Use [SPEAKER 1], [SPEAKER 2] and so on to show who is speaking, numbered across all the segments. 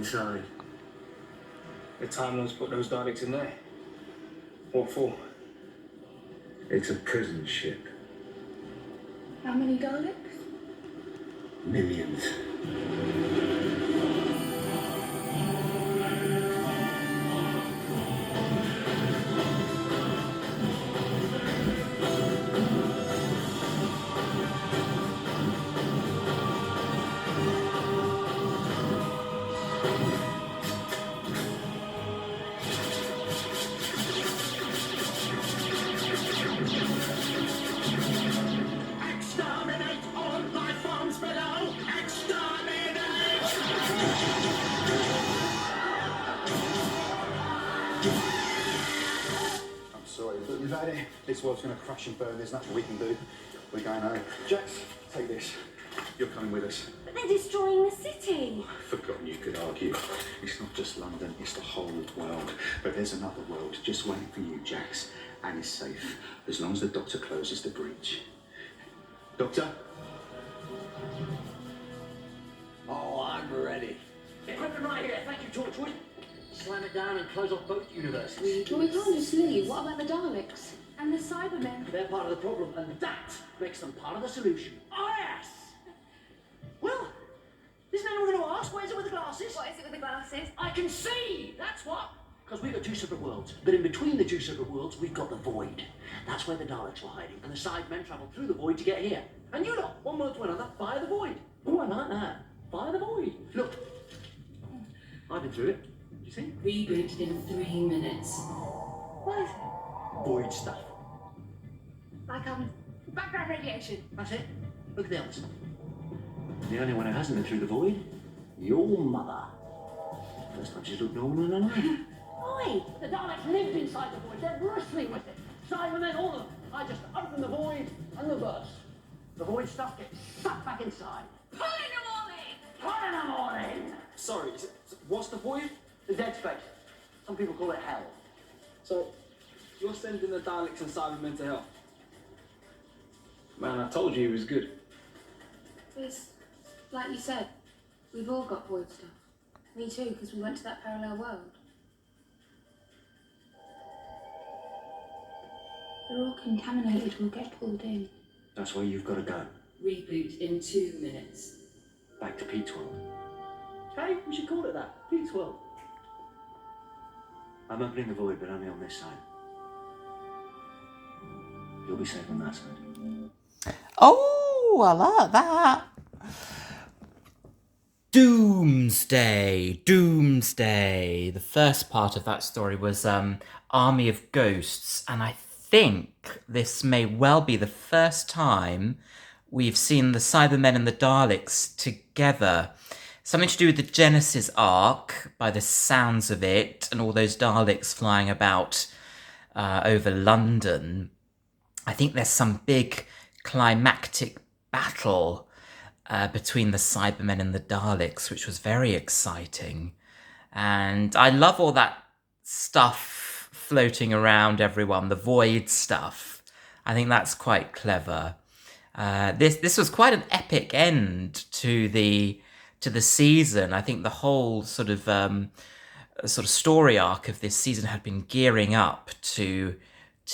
[SPEAKER 1] inside?
[SPEAKER 2] The Time Lords put those Daleks in there. What for?
[SPEAKER 1] It's a prison ship.
[SPEAKER 3] How many Daleks?
[SPEAKER 1] Millions.
[SPEAKER 4] I'm sorry, but you've had it. This world's going to crash and burn. There's nothing we can do. We're going home. Jax, take this. You're coming with us.
[SPEAKER 3] But they're destroying the city.
[SPEAKER 4] Forgotten you could argue. It's not just London, it's the whole world. But there's another world just waiting for you, Jax. And it's safe, as long as the Doctor closes the breach. Doctor?
[SPEAKER 5] Oh, I'm ready. Equipment right here. Thank you, Torchwood. Slam it down and close off both universes.
[SPEAKER 3] But we can't just leave. What about the Daleks? And the Cybermen?
[SPEAKER 5] They're part of the problem, and that makes them part of the solution. Oh, yes! Well, isn't anyone going to ask? Where's it with the glasses?
[SPEAKER 3] What is it with the glasses?
[SPEAKER 5] I can see! That's what! Because we've got two separate worlds. But in between the two separate worlds, we've got the void. That's where the Daleks were hiding, and the Cybermen travelled through the void to get here. And you lot, one word to another, fire the void. Oh, I like that. Fire the void. Look. I've been through it. You see?
[SPEAKER 6] Reboot in 3 minutes.
[SPEAKER 3] What is it?
[SPEAKER 5] Void stuff.
[SPEAKER 3] Like, background radiation.
[SPEAKER 5] That's it. Look at the others. The only one who hasn't been through the void, your mother. First time she's looked normal in her life.
[SPEAKER 3] Oi!
[SPEAKER 5] The Daleks lived inside the void. They're bristling with it. Cybermen, all of them. I just open the void and the burst. The void stuff gets sucked back inside.
[SPEAKER 3] Pulling them all in!
[SPEAKER 5] Pulling them all in!
[SPEAKER 4] Sorry, what's the void?
[SPEAKER 5] The dead space. Some people call it hell.
[SPEAKER 2] So, you're sending the Daleks and Cybermen to hell? Man, I told you he was good.
[SPEAKER 3] It's like you said, we've all got void stuff. Me too, because we went to that parallel world. They're all contaminated, we'll get pulled in.
[SPEAKER 5] That's where you've got to go.
[SPEAKER 6] Reboot in 2 minutes.
[SPEAKER 5] Back to Pete's world. Hey, we should call it that. Pete's world. I'm opening the void, but only on this side. You'll be safe on that side.
[SPEAKER 7] Oh, I like that. Doomsday. The first part of that story was Army of Ghosts, and I think this may well be the first time we've seen the Cybermen and the Daleks together. Something to do with the Genesis arc, by the sounds of it, and all those Daleks flying about over London. I think there's some big climactic battle between the Cybermen and the Daleks, which was very exciting. And I love all that stuff floating around everyone, the void stuff. I think that's quite clever. This was quite an epic end to the season. I think the whole sort of story arc of this season had been gearing up to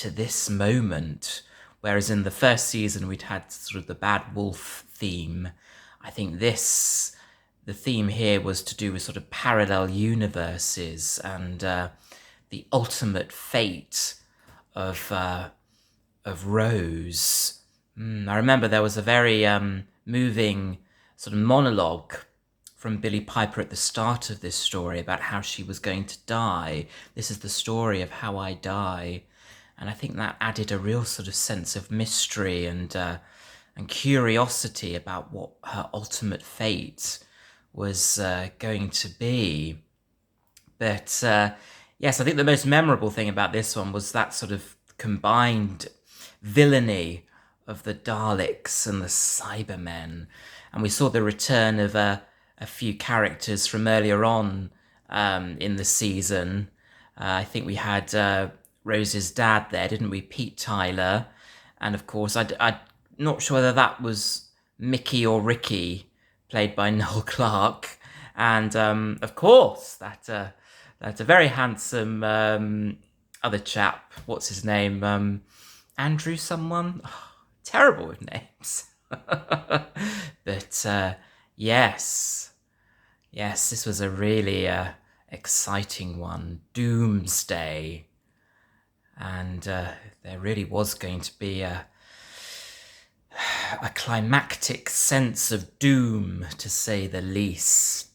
[SPEAKER 7] this moment. Whereas in the first season we'd had sort of the bad wolf theme. I think the theme here was to do with sort of parallel universes and the ultimate fate of Rose. I remember there was a very moving sort of monologue from Billie Piper at the start of this story about how she was going to die. This is the story of how I die. And I think that added a real sort of sense of mystery and curiosity about what her ultimate fate was going to be. But yes, I think the most memorable thing about this one was that sort of combined villainy of the Daleks and the Cybermen. And we saw the return of a few characters from earlier on in the season. I think we had Rose's dad there, didn't we? Pete Tyler. And of course, I'm not sure whether that was Mickey or Ricky, played by Noel Clarke. And of course, that a very handsome other chap. What's his name? Andrew someone? Oh, terrible with names. But yes, this was a really exciting one. Doomsday. And there really was going to be a climactic sense of doom, to say the least.